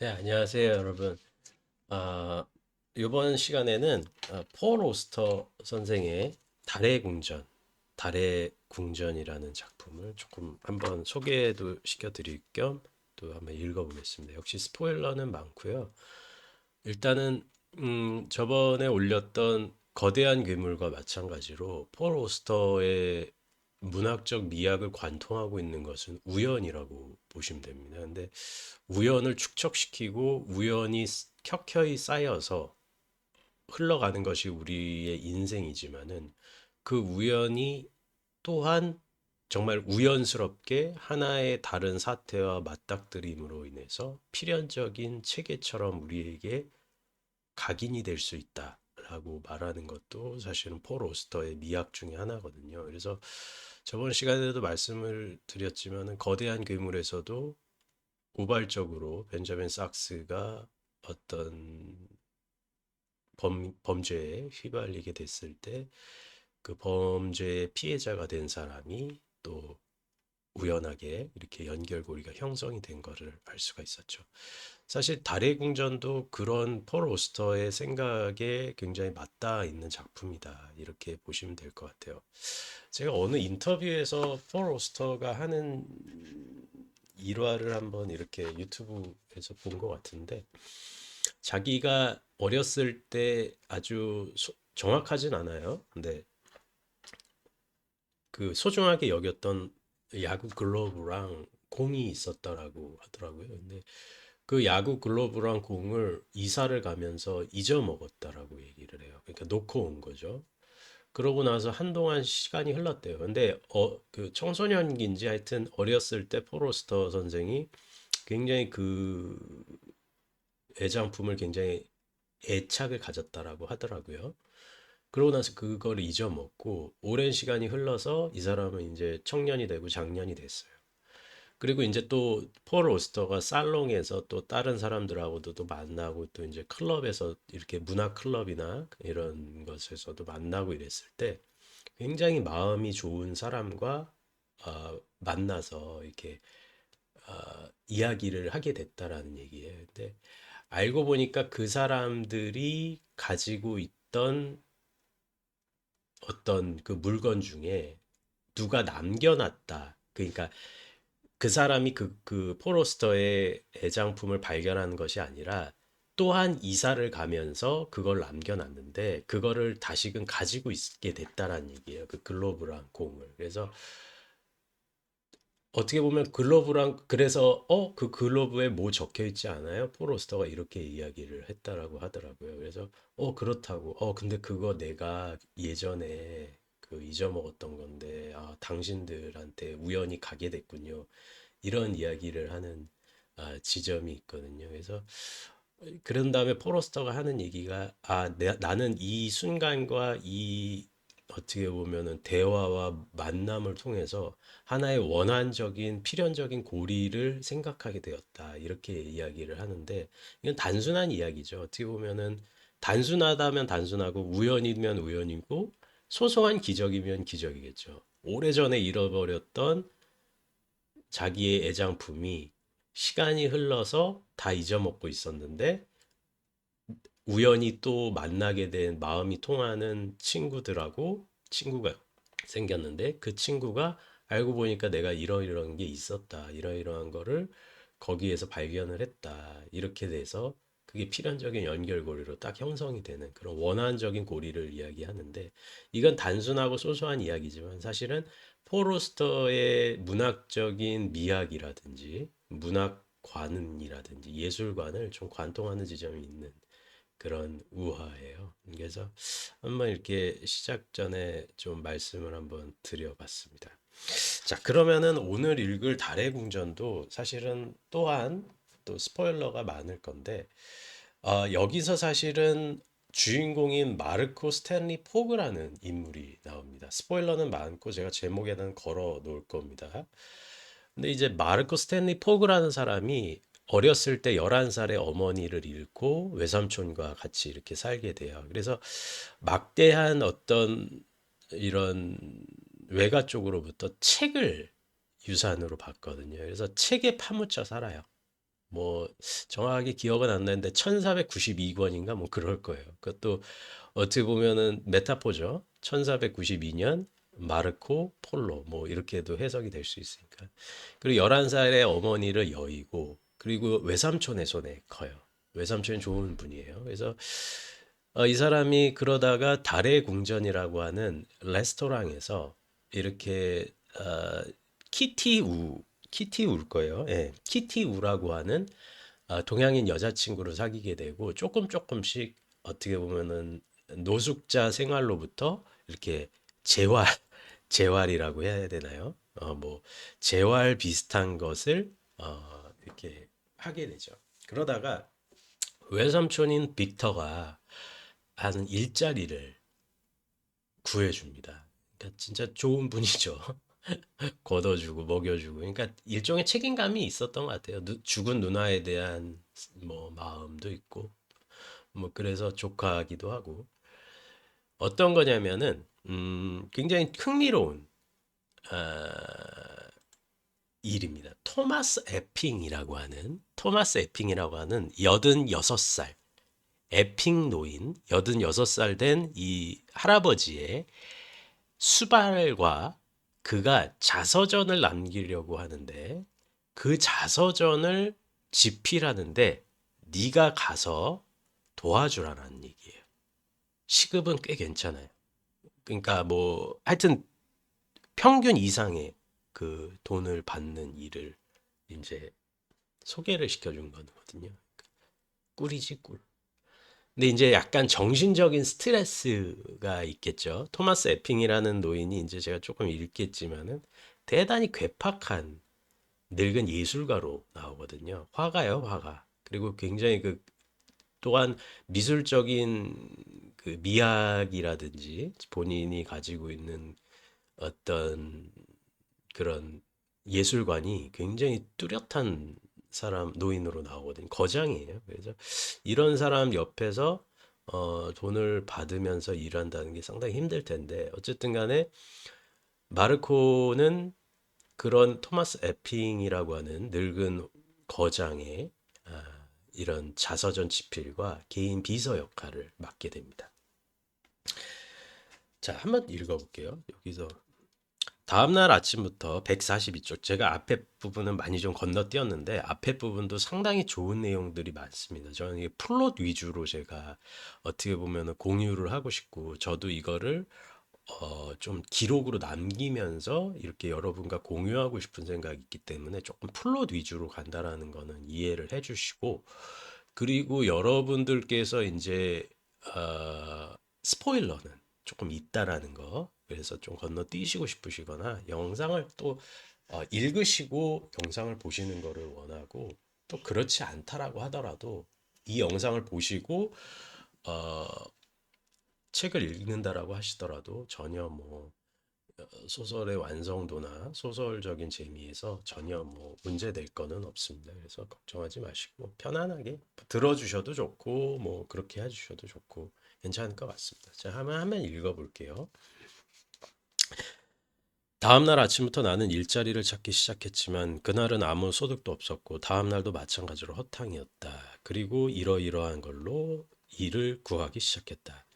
네, 안녕하세요, 여러분. 아, 이번 시간에는 폴 오스터 선생의 달의 궁전이라는 작품을 조금 한번 소개도 시켜드릴 겸 또 한번 읽어보겠습니다. 역시 스포일러는 많고요. 일단은 저번에 올렸던 거대한 괴물과 마찬가지로 폴 오스터의 문학적 미학을 관통하고 있는 것은 우연이라고 보시면 됩니다. 근데 우연을 축적시키고 우연이 켜켜이 쌓여서 흘러가는 것이 우리의 인생이지만은 그 우연이 또한 정말 우연스럽게 하나의 다른 사태와 맞닥뜨림으로 인해서 필연적인 체계처럼 우리에게 각인이 될 수 있다라고 말하는 것도 사실은 폴 오스터의 미학 중에 하나거든요. 그래서 저번 시간에도 말씀을 드렸지만은 거대한 괴물에서도 우발적으로 벤자민 sak스가 어떤 범죄에 휘말리게 됐을 때 그 범죄의 피해자가 된 사람이 또 우연하게 이렇게 연결고리가 형성이 된 거를 알 수가 있었죠. 사실 달의 궁전도 그런 폴 오스터의 생각에 굉장히 맞닿아 있는 작품이다. 이렇게 보시면 될 것 같아요. 제가 어느 인터뷰에서 폴 오스터가 하는 일화를 한번 이렇게 유튜브에서 본 것 같은데 자기가 어렸을 때 아주 정확하진 않아요. 근데 그 소중하게 여겼던 야구 글러브랑 공이 있었다라고 하더라고요. 근데 그 야구 글러브랑 공을 이사를 가면서 잊어먹었다라고 얘기를 해요. 그러니까 놓고 온 거죠. 그러고 나서 한동안 시간이 흘렀대요. 근데 그 청소년기인지 하여튼 어렸을 때 포로스터 선생이 굉장히 그 애장품을 굉장히 애착을 가졌다라고 하더라고요. 그러고 나서 그걸 잊어먹고 오랜 시간이 흘러서 이 사람은 이제 청년이 되고 장년이 됐어요. 그리고 이제 또 폴 오스터가 살롱에서 또 다른 사람들하고도 또 만나고 또 이제 클럽에서 이렇게 문화 클럽이나 이런 것에서도 만나고 이랬을 때 굉장히 마음이 좋은 사람과 만나서 이렇게 이야기를 하게 됐다라는 얘기예요. 근데 알고 보니까 그 사람들이 가지고 있던 어떤 그 물건 중에 누가 남겨놨다. 그러니까 그 사람이 그 포로스터의 애장품을 발견한 것이 아니라 또한 이사를 가면서 그걸 남겨놨는데 그거를 다시금 가지고 있게 됐다라는 얘기예요. 그 글로브랑 공을. 그래서 어떻게 보면 글러브랑 그래서 그 글러브에 뭐 적혀 있지 않아요? 포로스터가 이렇게 이야기를 했다라고 하더라고요. 그래서 그렇다고. 근데 그거 내가 예전에 그 잊어먹었던 건데 당신들한테 우연히 가게 됐군요. 이런 이야기를 하는 지점이 있거든요. 그래서 그런 다음에 포로스터가 하는 얘기가 나는 이 순간과 이 어떻게 보면은 대화와 만남을 통해서 하나의 원한적인 필연적인 고리를 생각하게 되었다. 이렇게 이야기를 하는데 이건 단순한 이야기죠. 어떻게 보면은 단순하다면 단순하고 우연이면 우연이고 소소한 기적이면 기적이겠죠. 오래전에 잃어버렸던 자기의 애장품이 시간이 흘러서 다 잊어먹고 있었는데 우연히 또 만나게 된 마음이 통하는 친구가 생겼는데 그 친구가 알고 보니까 내가 이러이러한 게 있었다. 이러이러한 거를 거기에서 발견을 했다. 이렇게 돼서 그게 필연적인 연결고리로 딱 형성이 되는 그런 원한적인 고리를 이야기하는데 이건 단순하고 소소한 이야기지만 사실은 포로스터의 문학적인 미학이라든지 문학관이라든지 예술관을 좀 관통하는 지점이 있는 그런 우화예요. 그래서 한번 이렇게 시작 전에 좀 말씀을 한번 드려봤습니다. 자, 그러면은 오늘 읽을 달의 궁전도 사실은 또한 또 스포일러가 많을 건데, 여기서 사실은 주인공인 마르코 스탠리 포그라는 인물이 나옵니다. 스포일러는 많고 제가 제목에는 걸어 놓을 겁니다. 근데 이제 마르코 스탠리 포그라는 사람이 어렸을 때 11살의 어머니를 잃고 외삼촌과 같이 이렇게 살게 돼요. 그래서 막대한 어떤 이런 외가 쪽으로부터 책을 유산으로 받거든요. 그래서 책에 파묻혀 살아요. 뭐 정확하게 기억은 안 나는데 1492권인가 뭐 그럴 거예요. 그것도 어떻게 보면은 메타포죠. 1492년 마르코 폴로 뭐 이렇게도 해석이 될 수 있으니까. 그리고 11살의 어머니를 여의고 그리고 외삼촌의 손에 커요. 외삼촌이 좋은 분이에요. 그래서 이 사람이 그러다가 달의 궁전이라고 하는 레스토랑에서 이렇게 키티우 키티우일 거예요. 예, 키티우라고 하는 동양인 여자친구를 사귀게 되고 조금 조금씩 어떻게 보면은 노숙자 생활로부터 이렇게 재활 재활이라고 해야 되나요? 뭐 재활 비슷한 것을 이렇게 하게 되죠. 그러다가 외삼촌인 빅터가 하는 일자리를 구해줍니다. 그러니까 진짜 좋은 분이죠. 걷어주고 먹여주고. 그러니까 일종의 책임감이 있었던 것 같아요. 죽은 누나에 대한 뭐 마음도 있고. 뭐 그래서 조카기도 하고. 어떤 거냐면은 굉장히 흥미로운 아, 일입니다. 토마스 에핑이라고 하는 86살 에핑 노인 86살 된 이 할아버지의 수발과 그가 자서전을 남기려고 하는데 그 자서전을 집필하는데 네가 가서 도와주라는 얘기예요. 시급은 꽤 괜찮아요. 그러니까 뭐 하여튼 평균 이상의 그 돈을 받는 일을 이제 소개를 시켜준 거거든요. 꿀이지 꿀. 근데 이제 약간 정신적인 스트레스가 있겠죠. 토마스 에핑이라는 노인이 이제 제가 조금 읽겠지만은 대단히 괴팍한 늙은 예술가로 나오거든요. 화가요, 화가. 그리고 굉장히 그 또한 미술적인 그 미학이라든지 본인이 가지고 있는 어떤 그런 예술관이 굉장히 뚜렷한 사람 노인으로 나오거든요. 거장이에요. 그래서 이런 사람 옆에서 돈을 받으면서 일한다는 게 상당히 힘들 텐데 어쨌든 간에 마르코는 그런 토마스 에핑이라고 하는 늙은 거장의 이런 자서전 집필과 개인 비서 역할을 맡게 됩니다. 자, 한번 읽어볼게요. 여기서 다음날 아침부터 142쪽 제가 앞에 부분은 많이 좀 건너뛰었는데 앞에 부분도 상당히 좋은 내용들이 많습니다. 저는 이게 플롯 위주로 제가 어떻게 보면 공유를 하고 싶고 저도 이거를 좀 기록으로 남기면서 이렇게 여러분과 공유하고 싶은 생각이 있기 때문에 조금 플롯 위주로 간다라는 거는 이해를 해주시고 그리고 여러분들께서 이제 스포일러는 조금 있다라는 거 그래서 좀 건너뛰시고 싶으시거나 영상을 또 읽으시고 영상을 보시는 거를 원하고 또 그렇지 않다라고 하더라도 이 영상을 보시고 어, 책을 읽는다라고 하시더라도 전혀 뭐 소설의 완성도나 소설적인 재미에서 전혀 뭐 문제될 거는 없습니다. 그래서 걱정하지 마시고 편안하게 들어주셔도 좋고 뭐 그렇게 해주셔도 좋고 괜찮을 것 같습니다. 자, 한번 읽어볼게요. 다음날 아침부터 나는 일자리를 찾기 시작했지만 그날은 아무 소득도 없었고 다음날도 마찬가지로 허탕이었다. 그리고 이러이러한 걸로 일을 구하기 시작했다.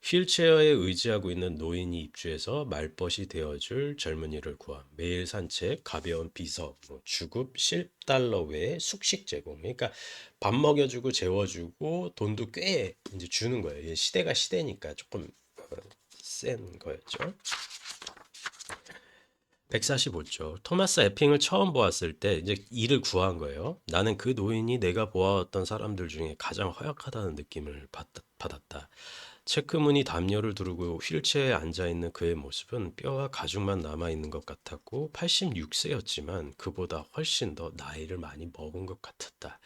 휠체어에 의지하고 있는 노인이 입주해서 말벗이 되어줄 젊은이를 구함. 매일 산책, 가벼운 비서, 뭐 주급 10달러 외에 숙식 제공. 그러니까 밥 먹여주고 재워주고 돈도 꽤 이제 주는 거예요. 시대가 시대니까 조금 센 거였죠. 145쪽. 토마스 에핑을 처음 보았을 때 이제 일을 구한 거예요. 나는 그 노인이 내가 보아왔던 사람들 중에 가장 허약하다는 느낌을 받았다. 체크무늬 담요를 두르고 휠체어에 앉아 있는 그의 모습은 뼈와 가죽만 남아 있는 것 같았고 86세였지만 그보다 훨씬 더 나이를 많이 먹은 것 같았다.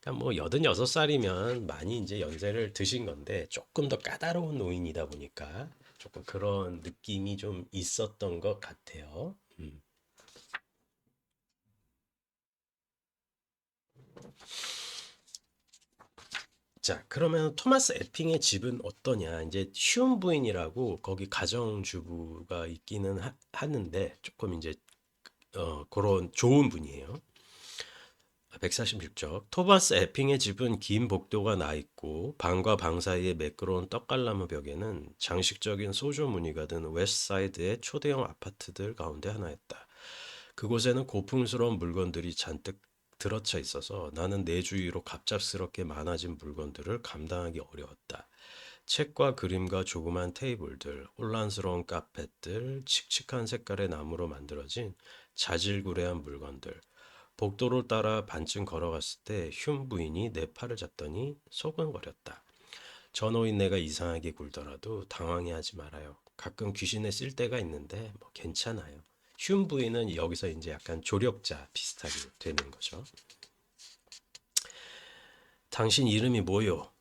그러니까 뭐 86살이면 많이 이제 연세를 드신 건데 조금 더 까다로운 노인이다 보니까 조금 그런 느낌이 좀 있었던 것 같아요. 자, 그러면 토마스 에핑의 집은 어떠냐? 이제 쉬운 부인이라고 거기 가정주부가 있기는 하는데 조금 이제 그런 좋은 분이에요. 146쪽. 토마스 에핑의 집은 긴 복도가 나 있고 방과 방 사이의 매끄러운 떡갈나무 벽에는 장식적인 소조 무늬가 든 웨스트사이드의 초대형 아파트들 가운데 하나였다. 그곳에는 고풍스러운 물건들이 잔뜩 들어차 있어서 나는 내 주위로 갑작스럽게 많아진 물건들을 감당하기 어려웠다. 책과 그림과 조그만 테이블들, 혼란스러운 카펫들, 칙칙한 색깔의 나무로 만들어진 자질구레한 물건들. 복도를 따라 반쯤 걸어갔을 때 흉 부인이 내 팔을 잡더니 소근거렸다. 저 노인네가 이상하게 굴더라도 당황해하지 말아요. 가끔 귀신에 쓸 때가 있는데 뭐 괜찮아요. 흉 부인은 여기서 이제 약간 조력자 비슷하게 되는 거죠. 당신 이름이 뭐요?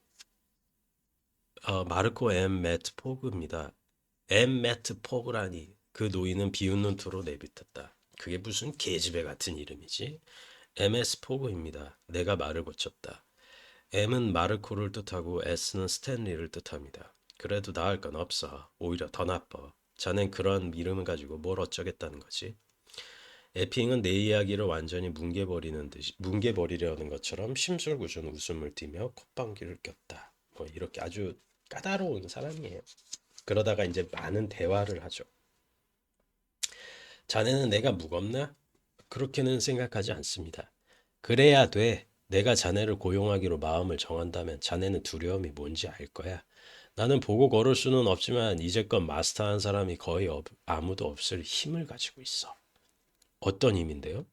마르코 M. 매트 포그입니다. M. 매트 포그라니. 그 노인은 비웃는 투로 내뱉었다. 그게 무슨 계집애 같은 이름이지? MS 포그입니다. 내가 말을 고쳤다. M은 마르코를 뜻하고 S는 스탠리를 뜻합니다. 그래도 나을 건 없어. 오히려 더 나빠. 자넨 그런 이름을 가지고 뭘 어쩌겠다는 거지? 에핑은 내 이야기를 완전히 뭉개버리려는 것처럼 심술궂은 웃음을 띠며 콧방귀를 꼈다. 뭐 이렇게 아주 까다로운 사람이에요. 그러다가 이제 많은 대화를 하죠. 자네는 내가 무겁나? 그렇게는 생각하지 않습니다. 그래야 돼. 내가 자네를 고용하기로 마음을 정한다면 자네는 두려움이 뭔지 알 거야. 나는 보고 걸을 수는 없지만 이제껏 마스터한 사람이 아무도 없을 힘을 가지고 있어. 어떤 힘인데요?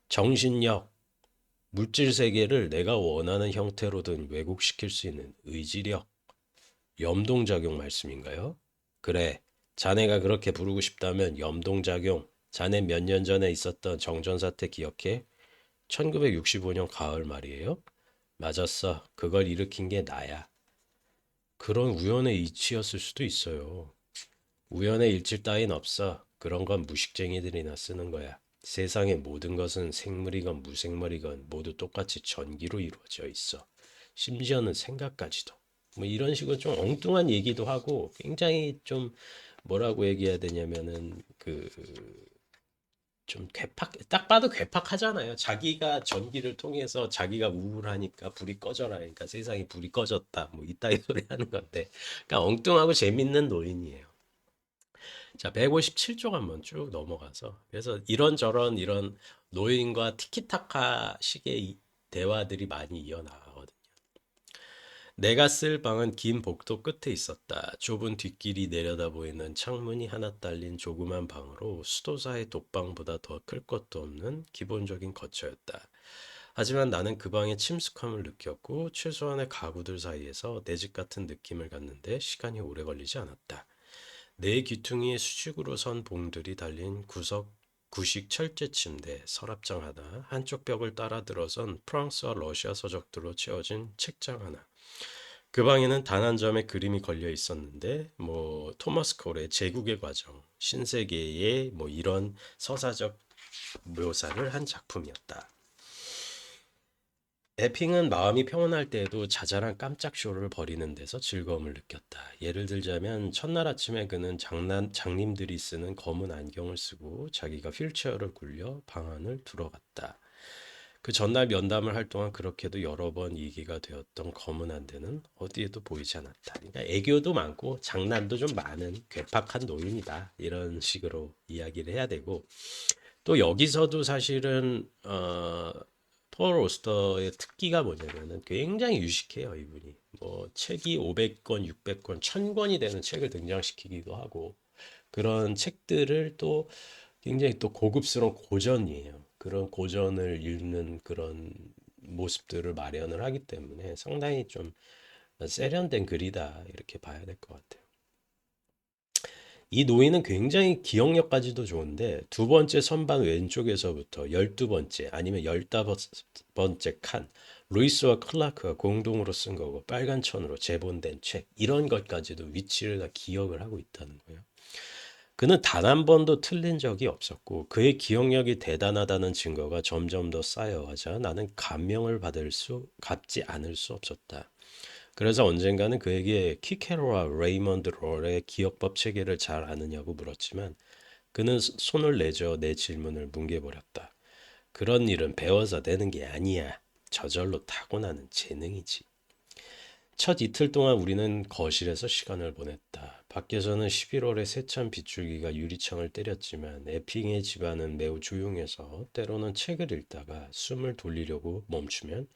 정신력, 물질 세계를 내가 원하는 형태로든 왜곡시킬 수 있는 의지력, 염동작용 말씀인가요? 그래, 자네가 그렇게 부르고 싶다면 염동작용, 자네 몇 년 전에 있었던 정전사태 기억해? 1965년 가을 말이에요? 맞았어. 그걸 일으킨 게 나야. 그런 우연의 이치였을 수도 있어요. 우연의 일치 따윈 없어. 그런 건 무식쟁이들이나 쓰는 거야. 세상의 모든 것은 생물이건 무생물이건 모두 똑같이 전기로 이루어져 있어. 심지어는 생각까지도. 뭐 이런 식으로 좀 엉뚱한 얘기도 하고 굉장히 좀 뭐라고 얘기해야 되냐면은 그 좀 딱 봐도 괴팍하잖아요. 자기가 전기를 통해서 자기가 우울하니까 불이 꺼져라. 그러니까 세상에 불이 꺼졌다. 뭐 이따위 소리 하는 건데. 그러니까 엉뚱하고 재밌는 노인이에요. 자, 157쪽 한번 쭉 넘어가서. 그래서 이런저런 이런 노인과 티키타카 식의 대화들이 많이 이어나가거든요. 내가 쓸 방은 긴 복도 끝에 있었다. 좁은 뒷길이 내려다 보이는 창문이 하나 딸린 조그만 방으로 수도사의 독방보다 더 클 것도 없는 기본적인 거처였다. 하지만 나는 그 방의 침숙함을 느꼈고 최소한의 가구들 사이에서 내 집 같은 느낌을 갖는데 시간이 오래 걸리지 않았다. 내 귀퉁이에 수직으로 선 봉들이 달린 구식 철제 침대, 서랍장 하나, 한쪽 벽을 따라 들어선 프랑스와 러시아 서적들로 채워진 책장 하나. 그 방에는 단 한 점의 그림이 걸려 있었는데, 뭐 토마스 콜의 제국의 과정, 신세계의 뭐 이런 서사적 묘사를 한 작품이었다. 에핑은 마음이 평온할 때에도 자잘한 깜짝 쇼를 벌이는 데서 즐거움을 느꼈다. 예를 들자면 첫날 아침에 그는 장님들이 쓰는 검은 안경을 쓰고 자기가 휠체어를 굴려 방 안을 들어갔다. 그 전날 면담을 할 동안 그렇게도 여러 번 얘기가 되었던 검은 안대는 어디에도 보이지 않았다. 그러니까 애교도 많고 장난도 좀 많은 괴팍한 노인이다. 이런 식으로 이야기를 해야 되고 또 여기서도 사실은 폴 오스터의 특기가 뭐냐면은 굉장히 유식해요, 이분이. 뭐 책이 500권, 600권, 1000권이 되는 책을 등장시키기도 하고 그런 책들을 또 굉장히 또 고급스러운 고전이에요. 그런 고전을 읽는 그런 모습들을 마련을 하기 때문에 상당히 좀 세련된 글이다 이렇게 봐야 될 것 같아요. 이 노인은 굉장히 기억력까지도 좋은데 두 번째 선반 왼쪽에서부터 12번째 아니면 15번째 칸 루이스와 클라크가 공동으로 쓴 거고 빨간 천으로 제본된 책 이런 것까지도 위치를 다 기억을 하고 있다는 거예요. 그는 단 한 번도 틀린 적이 없었고 그의 기억력이 대단하다는 증거가 점점 더 쌓여가자 나는 갚지 않을 수 없었다. 그래서 언젠가는 그에게 키케로와 레이먼드 롤의 기억법 체계를 잘 아느냐고 물었지만 그는 손을 내저 내 질문을 뭉개버렸다. 그런 일은 배워서 되는 게 아니야. 저절로 타고나는 재능이지. 첫 이틀 동안 우리는 거실에서 시간을 보냈다. 밖에서는 11월의 세찬 빗줄기가 유리창을 때렸지만 에핑의 집안은 매우 조용해서 때로는 책을 읽다가 숨을 돌리려고 멈추면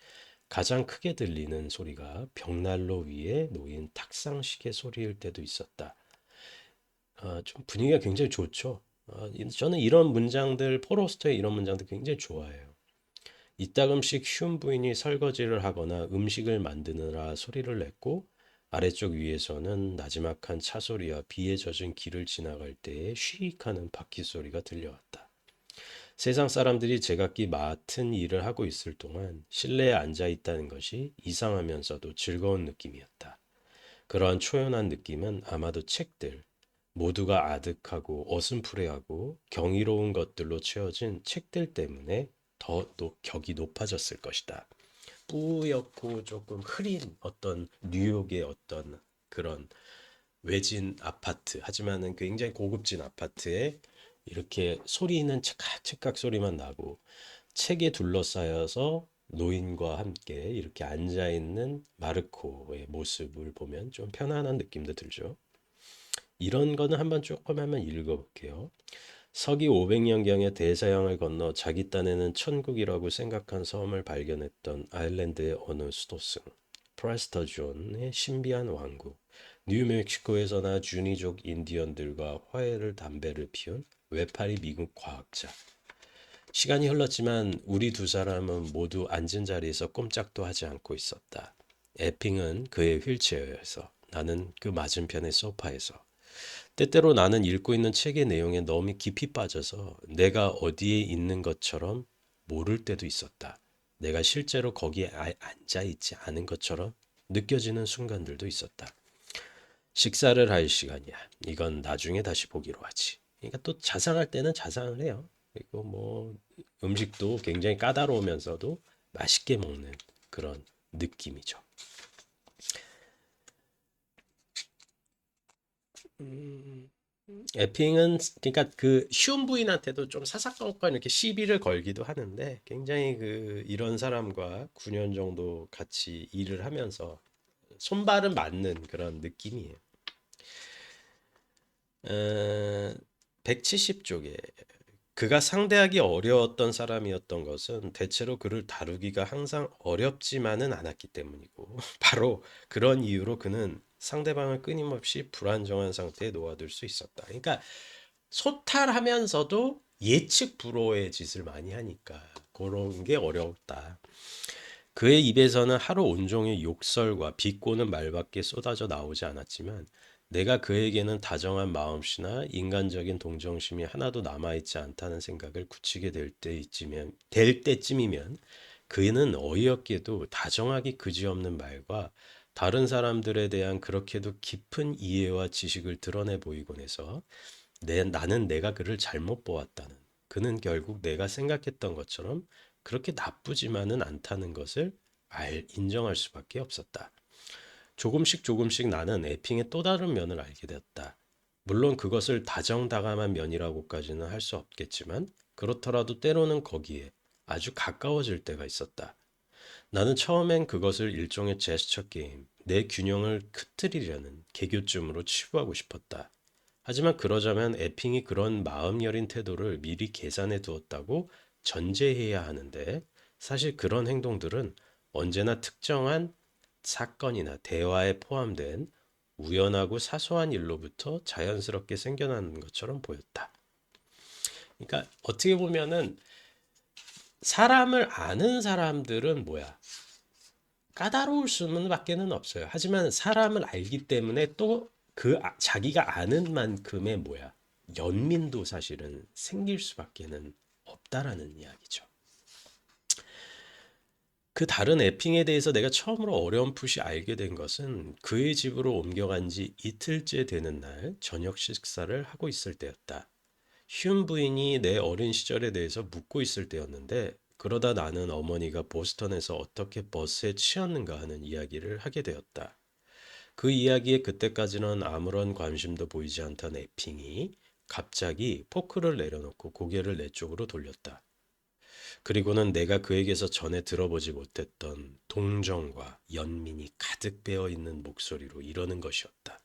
가장 크게 들리는 소리가 벽난로 위에 놓인 탁상시계 소리일 때도 있었다. 좀 분위기가 굉장히 좋죠. 저는 이런 문장들, 포로스터의 이런 문장들 굉장히 좋아해요. 이따금씩 쉬운 부인이 설거지를 하거나 음식을 만드느라 소리를 냈고 아래쪽 위에서는 나지막한 차 소리와 비에 젖은 길을 지나갈 때의 쉬익하는 바퀴 소리가 들려왔다. 세상 사람들이 제각기 맡은 일을 하고 있을 동안 실내에 앉아 있다는 것이 이상하면서도 즐거운 느낌이었다. 그러한 초연한 느낌은 아마도 책들, 모두가 아득하고 어슴푸레하고 경이로운 것들로 채워진 책들 때문에 더 격이 높아졌을 것이다. 뿌옇고 조금 흐린 어떤 뉴욕의 어떤 그런 외진 아파트, 하지만은 굉장히 고급진 아파트에 이렇게 소리는 찰칵찰칵 소리만 나고 책에 둘러싸여서 노인과 함께 이렇게 앉아 있는 마르코의 모습을 보면 좀 편안한 느낌도 들죠. 이런 거는 한번 조금 한번 읽어볼게요. 서기 500년경에 대서양을 건너 자기 딴에는 천국이라고 생각한 섬을 발견했던 아일랜드의 어느 수도승 프레스터 존의 신비한 왕국. 뉴멕시코에서나 주니족 인디언들과 화해를 담배를 피운 외파리 미국 과학자. 시간이 흘렀지만 우리 두 사람은 모두 앉은 자리에서 꼼짝도 하지 않고 있었다. 에핑은 그의 휠체어에서, 나는 그 맞은편의 소파에서. 때때로 나는 읽고 있는 책의 내용에 너무 깊이 빠져서 내가 어디에 있는 것처럼 모를 때도 있었다. 내가 실제로 거기에 앉아 있지 않은 것처럼 느껴지는 순간들도 있었다. 식사를 할 시간이야. 이건 나중에 다시 보기로 하지. 그러니까 또 자상할 때는 자상을 해요. 그리고 뭐 음식도 굉장히 까다로우면서도 맛있게 먹는 그런 느낌이죠. 음, 에핑은 그러니까 그 쉬운 부인한테도 좀 사사건건 이렇게 시비를 걸기도 하는데 굉장히 그 이런 사람과 9년 정도 같이 일을 하면서 손발은 맞는 그런 느낌이에요. 170쪽에 그가 상대하기 어려웠던 사람이었던 것은 대체로 그를 다루기가 항상 어렵지만은 않았기 때문이고 바로 그런 이유로 그는 상대방을 끊임없이 불안정한 상태에 놓아둘 수 있었다. 그러니까 소탈하면서도 예측 불허의 짓을 많이 하니까 그런 게 어려웠다. 그의 입에서는 하루 온종일 욕설과 비꼬는 말밖에 쏟아져 나오지 않았지만 내가 그에게는 다정한 마음씨나 인간적인 동정심이 하나도 남아있지 않다는 생각을 굳히게 될 때쯤이면 그는 어이없게도 다정하기 그지없는 말과 다른 사람들에 대한 그렇게도 깊은 이해와 지식을 드러내 보이곤 해서 나는 내가 그를 잘못 보았다는, 그는 결국 내가 생각했던 것처럼 그렇게 나쁘지만은 않다는 것을 인정할 수밖에 없었다. 조금씩 조금씩 나는 에핑의 또 다른 면을 알게 되었다. 물론 그것을 다정다감한 면이라고까지는 할 수 없겠지만 그렇더라도 때로는 거기에 아주 가까워질 때가 있었다. 나는 처음엔 그것을 일종의 제스처 게임, 내 균형을 흐트리려는 개교쯤으로 치부하고 싶었다. 하지만 그러자면 에핑이 그런 마음 여린 태도를 미리 계산해 두었다고 전제해야 하는데 사실 그런 행동들은 언제나 특정한 사건이나 대화에 포함된 우연하고 사소한 일로부터 자연스럽게 생겨나는 것처럼 보였다. 그러니까 어떻게 보면은 사람을 아는 사람들은 뭐야? 까다로울 수는 밖에는 없어요. 하지만 사람을 알기 때문에 또 자기가 아는 만큼의 뭐야? 연민도 사실은 생길 수밖에는 없다라는 이야기죠. 그 다른 에핑에 대해서 내가 처음으로 어렴풋이 알게 된 것은 그의 집으로 옮겨간 지 이틀째 되는 날 저녁 식사를 하고 있을 때였다. 휴 부인이 내 어린 시절에 대해서 묻고 있을 때였는데 그러다 나는 어머니가 보스턴에서 어떻게 버스에 치였는가 하는 이야기를 하게 되었다. 그 이야기에 그때까지는 아무런 관심도 보이지 않던 에핑이 갑자기 포크를 내려놓고 고개를 내 쪽으로 돌렸다. 그리고는 내가 그에게서 전에 들어보지 못했던 동정과 연민이 가득 배어 있는 목소리로 이러는 것이었다.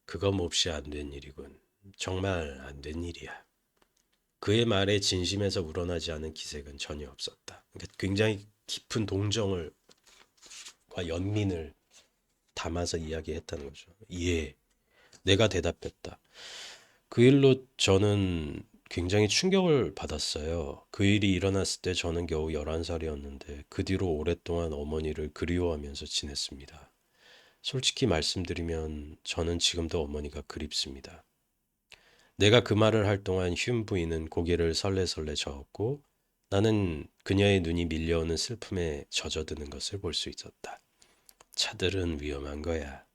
그거 몹시 안 된 일이군. 정말 안 된 일이야. 그의 말에 진심에서 우러나지 않은 기색은 전혀 없었다. 그러니까 굉장히 깊은 동정과 연민을 담아서 이야기했다는 거죠. 예, 내가 대답했다. 그 일로 저는 굉장히 충격을 받았어요. 그 일이 일어났을 때 저는 겨우 11살이었는데 그 뒤로 오랫동안 어머니를 그리워하면서 지냈습니다. 솔직히 말씀드리면 저는 지금도 어머니가 그립습니다. 내가 그 말을 할 동안 휴 부인은 고개를 설레설레 저었고 나는 그녀의 눈이 밀려오는 슬픔에 젖어드는 것을 볼 수 있었다. 차들은 위험한 거야.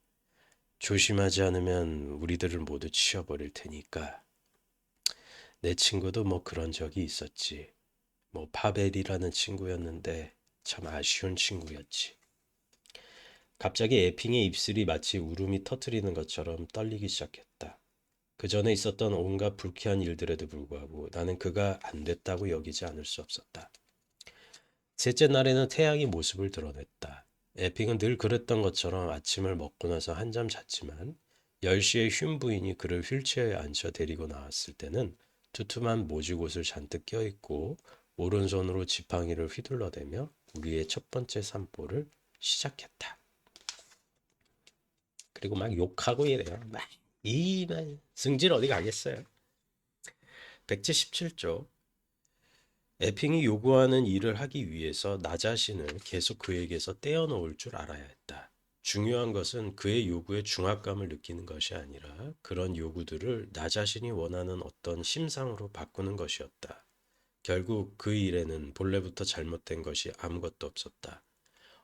조심하지 않으면 우리들을 모두 치워버릴 테니까. 내 친구도 뭐 그런 적이 있었지. 뭐 파벨이라는 친구였는데 참 아쉬운 친구였지. 갑자기 에핑의 입술이 마치 울음이 터트리는 것처럼 떨리기 시작했다. 그 전에 있었던 온갖 불쾌한 일들에도 불구하고 나는 그가 안 됐다고 여기지 않을 수 없었다. 셋째 날에는 태양이 모습을 드러냈다. 에핑은 늘 그랬던 것처럼 아침을 먹고 나서 한잠 잤지만 10시에 휨 부인이 그를 휠체어에 앉혀 데리고 나왔을 때는 두툼한 모직옷을 잔뜩 껴입고 오른손으로 지팡이를 휘둘러대며 우리의 첫 번째 산보를 시작했다. 그리고 막 욕하고 이래요. 승질 어디 가겠어요. 177조. 에핑이 요구하는 일을 하기 위해서 나 자신을 계속 그에게서 떼어놓을 줄 알아야 했다. 중요한 것은 그의 요구에 중압감을 느끼는 것이 아니라 그런 요구들을 나 자신이 원하는 어떤 심상으로 바꾸는 것이었다. 결국 그 일에는 본래부터 잘못된 것이 아무것도 없었다.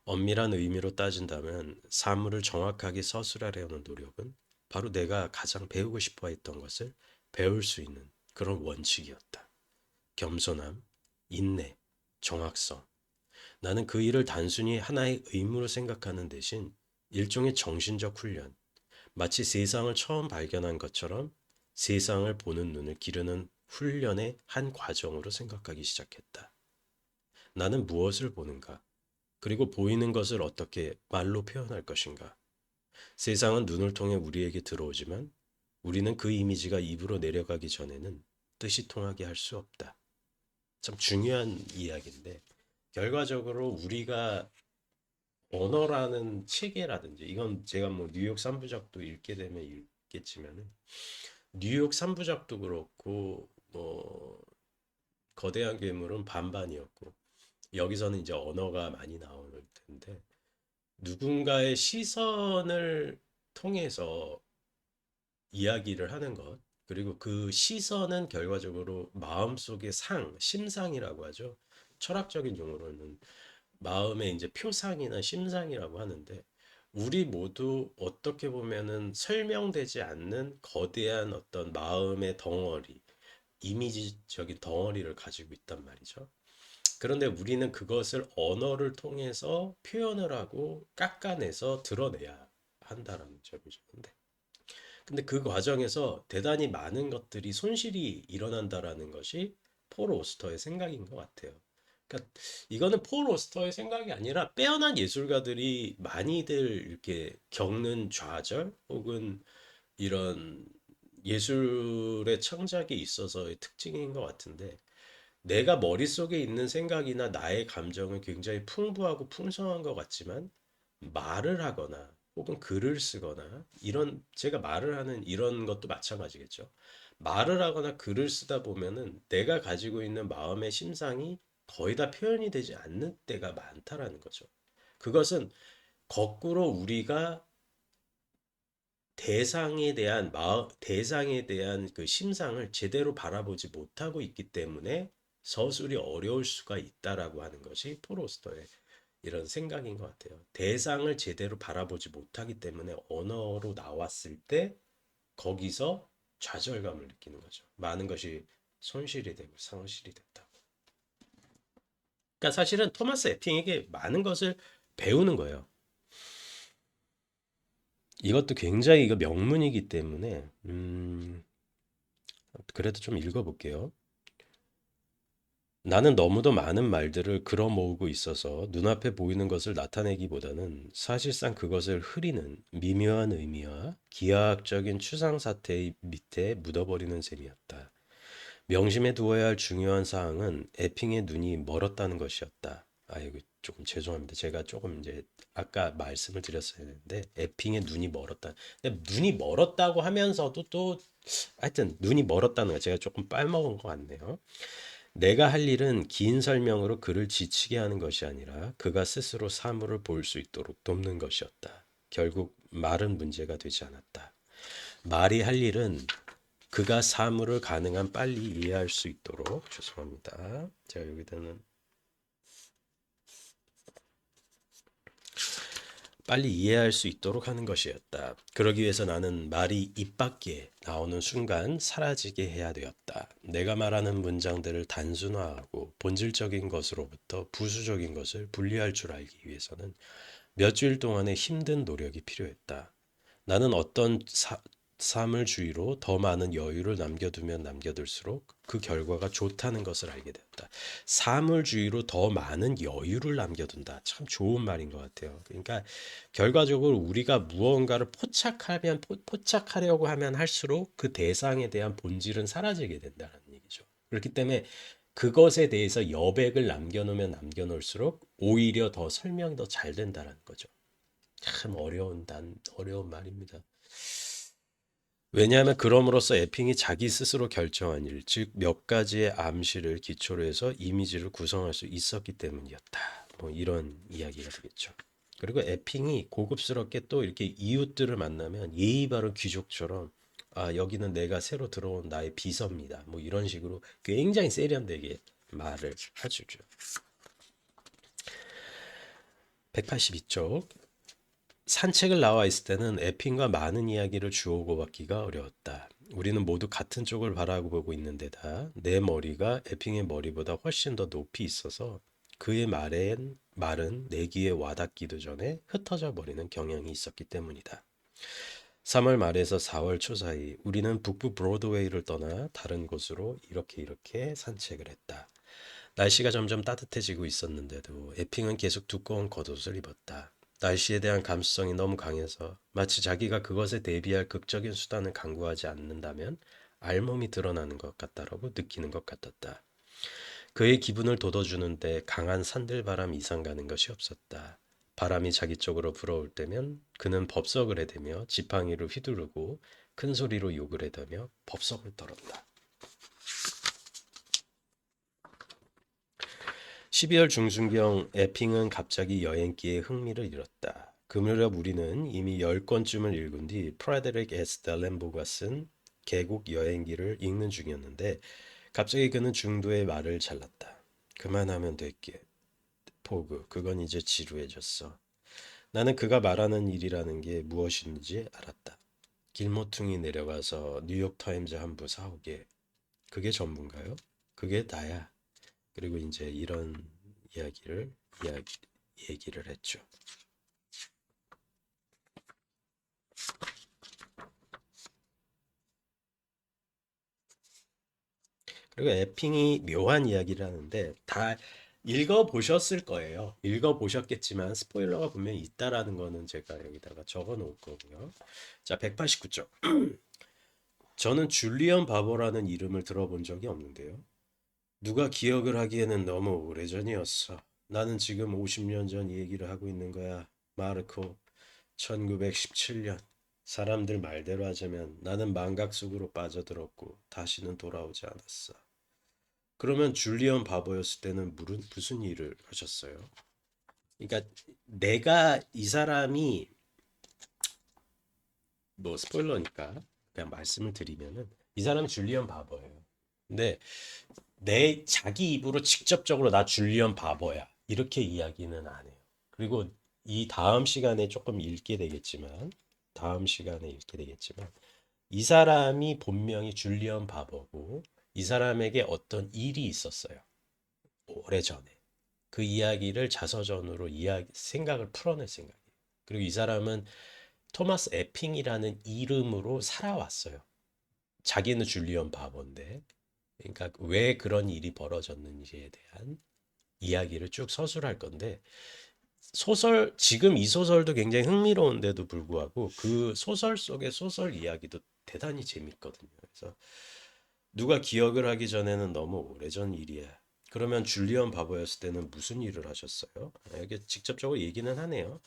엄밀한 의미로 따진다면 사물을 정확하게 서술하려는 노력은 바로 내가 가장 배우고 싶어 했던 것을 배울 수 있는 그런 원칙이었다. 겸손함, 인내, 정확성. 나는 그 일을 단순히 하나의 의무로 생각하는 대신 일종의 정신적 훈련, 마치 세상을 처음 발견한 것처럼 세상을 보는 눈을 기르는 훈련의 한 과정으로 생각하기 시작했다. 나는 무엇을 보는가? 그리고 보이는 것을 어떻게 말로 표현할 것인가? 세상은 눈을 통해 우리에게 들어오지만 우리는 그 이미지가 입으로 내려가기 전에는 뜻이 통하게 할 수 없다. 참 중요한 이야기인데 결과적으로 우리가 언어라는 체계라든지 이건 제가 뭐 뉴욕 3부작도 읽게 되면 읽겠지만은 뉴욕 3부작도 그렇고 뭐 거대한 괴물은 반반이었고 여기서는 이제 언어가 많이 나올 텐데 누군가의 시선을 통해서 이야기를 하는 것 그리고 그 시선은 결과적으로 마음속의 심상이라고 하죠. 철학적인 용어로는 마음의 이제 표상이나 심상이라고 하는데 우리 모두 어떻게 보면은 설명되지 않는 거대한 어떤 마음의 덩어리, 이미지적인 덩어리를 가지고 있단 말이죠. 그런데 우리는 그것을 언어를 통해서 표현을 하고 깎아내서 드러내야 한다라는 점이죠. 근데 그 과정에서 대단히 많은 것들이 손실이 일어난다라는 것이 폴 오스터의 생각인 것 같아요. 그러니까 이거는 폴 오스터의 생각이 아니라 빼어난 예술가들이 많이들 이렇게 겪는 좌절 혹은 이런 예술의 창작에 있어서의 특징인 것 같은데 내가 머릿속에 있는 생각이나 나의 감정은 굉장히 풍부하고 풍성한 것 같지만 말을 하거나 혹은 글을 쓰거나 이런 제가 말을 하는 이런 것도 마찬가지겠죠. 말을 하거나 글을 쓰다 보면은 내가 가지고 있는 마음의 심상이 거의 다 표현이 되지 않는 때가 많다라는 거죠. 그것은 거꾸로 우리가 대상에 대한 그 심상을 제대로 바라보지 못하고 있기 때문에 서술이 어려울 수가 있다라고 하는 것이 포로스터의 이런 생각인 것 같아요. 대상을 제대로 바라보지 못하기 때문에 언어로 나왔을 때 거기서 좌절감을 느끼는 거죠. 많은 것이 손실이 되고 상실이 됐다고. 그러니까 사실은 토마스 에핑에게 많은 것을 배우는 거예요. 이것도 굉장히 이거 명문이기 때문에 그래도 좀 읽어볼게요. 나는 너무도 많은 말들을 끌어 모으고 있어서 눈앞에 보이는 것을 나타내기보다는 사실상 그것을 흐리는 미묘한 의미와 기하학적인 추상 사태 밑에 묻어버리는 셈이었다. 명심해 두어야 할 중요한 사항은 에핑의 눈이 멀었다는 것이었다. 아이고, 조금 죄송합니다. 제가 조금 이제 아까 말씀을 드렸어야 했는데 에핑의 눈이 멀었다. 근데 눈이 멀었다고 하면서도 또 하여튼 눈이 멀었다는 거 제가 조금 빨먹은 것 같네요. 내가 할 일은 긴 설명으로 그를 지치게 하는 것이 아니라 그가 스스로 사물을 볼 수 있도록 돕는 것이었다. 결국 말은 문제가 되지 않았다. 말이 할 일은 그가 사물을 가능한 빨리 이해할 수 있도록 죄송합니다. 제가 여기다는 빨리 이해할 수 있도록 하는 것이었다. 그러기 위해서 나는 말이 입 밖에 나오는 순간 사라지게 해야 되었다. 내가 말하는 문장들을 단순화하고 본질적인 것으로부터 부수적인 것을 분리할 줄 알기 위해서는 몇 주일 동안의 힘든 노력이 필요했다. 나는 어떤 사물주의로 더 많은 여유를 남겨두면 남겨둘수록 그 결과가 좋다는 것을 알게 되었다. 사물주의로 더 많은 여유를 남겨둔다. 참 좋은 말인 것 같아요. 그러니까 결과적으로 우리가 무언가를 포착하려고 하면 할수록 그 대상에 대한 본질은 사라지게 된다는 얘기죠. 그렇기 때문에 그것에 대해서 여백을 남겨놓으면 남겨놓을수록 오히려 더 설명이 더 잘 된다는 거죠. 참 어려운 말입니다. 왜냐하면 그럼으로써 에핑이 자기 스스로 결정한 일, 즉 몇 가지의 암시를 기초로 해서 이미지를 구성할 수 있었기 때문이었다. 뭐 이런 이야기가 되겠죠. 그리고 에핑이 고급스럽게 또 이렇게 이웃들을 만나면 예의 바른 귀족처럼 여기는 내가 새로 들어온 나의 비서입니다. 뭐 이런 식으로 굉장히 세련되게 말을 해주죠. 182쪽. 산책을 나와 있을 때는 에핀과 많은 이야기를 주고받기가 어려웠다. 우리는 모두 같은 쪽을 바라보고 있는 데다 내 머리가 에핑의 머리보다 훨씬 더 높이 있어서 그의 말은 내 귀에 와닿기도 전에 흩어져 버리는 경향이 있었기 때문이다. 3월 말에서 4월 초 사이 우리는 북부 브로드웨이를 떠나 다른 곳으로 이렇게 산책을 했다. 날씨가 점점 따뜻해지고 있었는데도 에핑은 계속 두꺼운 겉옷을 입었다. 날씨에 대한 감수성이 너무 강해서 마치 자기가 그것에 대비할 극적인 수단을 강구하지 않는다면 알몸이 드러나는 것 같다라고 느끼는 것 같았다. 그의 기분을 돋워주는데 강한 산들바람 이상 가는 것이 없었다. 바람이 자기 쪽으로 불어올 때면 그는 법석을 해대며 지팡이를 휘두르고 큰 소리로 욕을 해대며 법석을 떨었다. 12월 중순경 에핑은 갑자기 여행기에 흥미를 잃었다. 그 무렵 우리는 이미 10권쯤을 읽은 뒤 프레데릭 S. 델렌보가 쓴 계곡 여행기를 읽는 중이었는데 갑자기 그는 중도의 말을 잘랐다. 그만하면 될게. 포그, 그건 이제 지루해졌어. 나는 그가 말하는 일이라는 게 무엇인지 알았다. 길모퉁이 내려가서 뉴욕타임즈 한 부 사오게. 그게 전부인가요? 그게 나야. 그리고 이제 이런 이야기를 이야기, 얘기를 했죠. 그리고 에핑이 묘한 이야기를 하는데 다 읽어보셨을 거예요. 읽어보셨겠지만 스포일러가 분명히 있다라는 거는 제가 여기다가 적어 놓을 거고요. 자, 189쪽. 저는 줄리언 바버라는 이름을 들어본 적이 없는데요. 누가 기억을 하기에는 너무 오래전이었어. 나는 지금 50년 전 얘기를 하고 있는 거야. 마르코. 1917년. 사람들 말대로 하자면 나는 망각 속으로 빠져들었고 다시는 돌아오지 않았어. 그러면 줄리언 바버였을 때는 무슨 일을 하셨어요? 그러니까 내가 이 사람이 뭐 스포일러니까 그냥 말씀을 드리면은 이 사람은 줄리언 바버예요. 근데 내 자기 입으로 직접적으로 나 줄리언 바버야 이렇게 이야기는 안 해요. 그리고 이 다음 시간에 읽게 되겠지만 이 사람이 본명이 줄리언 바버고 이 사람에게 어떤 일이 있었어요. 오래전에. 그 이야기를 자서전으로 생각을 풀어낼 생각이에요. 그리고 이 사람은 토마스 에핑이라는 이름으로 살아왔어요. 자기는 줄리언 바버인데 그러니까 왜 그런 일이 벌어졌는지에 대한 이야기를 쭉 서술할 건데 소설 지금 이 소설도 굉장히 흥미로운데도 불구하고 그 소설 속의 소설 이야기도 대단히 재밌거든요. 그래서 누가 기억을 하기 전에는 너무 오래전 일이야. 그러면 줄리언 바버였을 때는 무슨 일을 하셨어요? 이게 직접적으로 얘기는 하네요.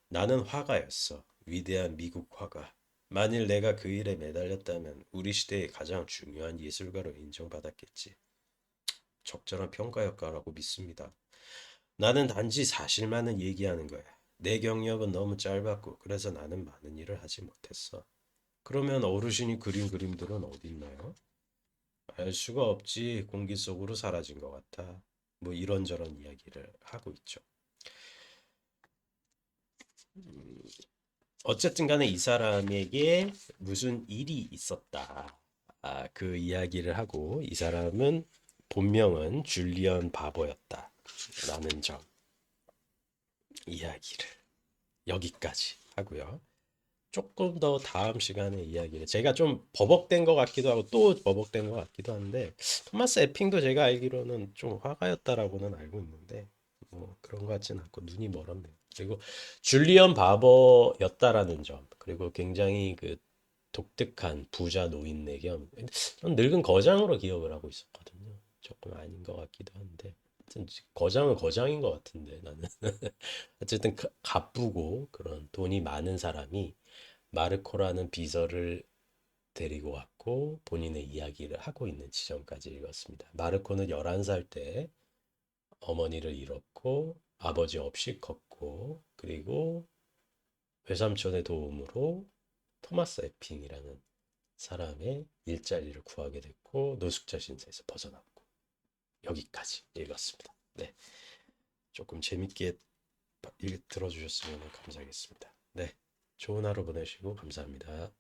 나는 화가였어. 위대한 미국 화가. 만일 내가 그 일에 매달렸다면 우리 시대의 가장 중요한 예술가로 인정받았겠지. 적절한 평가였다라고 믿습니다. 나는 단지 사실만을 얘기하는 거야. 내 경력은 너무 짧았고 그래서 나는 많은 일을 하지 못했어. 그러면 어르신이 그린 그림들은 어디 있나요? 알 수가 없지. 공기 속으로 사라진 것 같아. 뭐 이런저런 이야기를 하고 있죠. 어쨌든 간에 이 사람에게 무슨 일이 있었다. 그 이야기를 하고 이 사람은 본명은 줄리언 바버였다. 라는 점 이야기를 여기까지 하고요. 조금 더 다음 시간에 이야기를 제가 좀 버벅된 것 같기도 하고 또 버벅된 것 같기도 한데 토마스 에핑도 제가 알기로는 좀 화가였다라고는 알고 있는데 뭐 그런 것 같지는 않고 눈이 멀었네요. 그리고 줄리언 바버였다라는 점 그리고 굉장히 그 독특한 부자 노인네 겸 전 늙은 거장으로 기억을 하고 있었거든요. 조금 아닌 것 같기도 한데 하여튼 거장은 거장인 것 같은데 나는 어쨌든 가쁘고 그런 돈이 많은 사람이 마르코라는 비서를 데리고 왔고 본인의 이야기를 하고 있는 지점까지 읽었습니다. 마르코는 11살 때 어머니를 잃었고 아버지 없이 컸고 그리고 외삼촌의 도움으로 토마스 에핑이라는 사람의 일자리를 구하게 됐고 노숙자 신세에서 벗어났고 여기까지 읽었습니다. 네, 조금 재밌게 들어주셨으면 감사하겠습니다. 네, 좋은 하루 보내시고 감사합니다.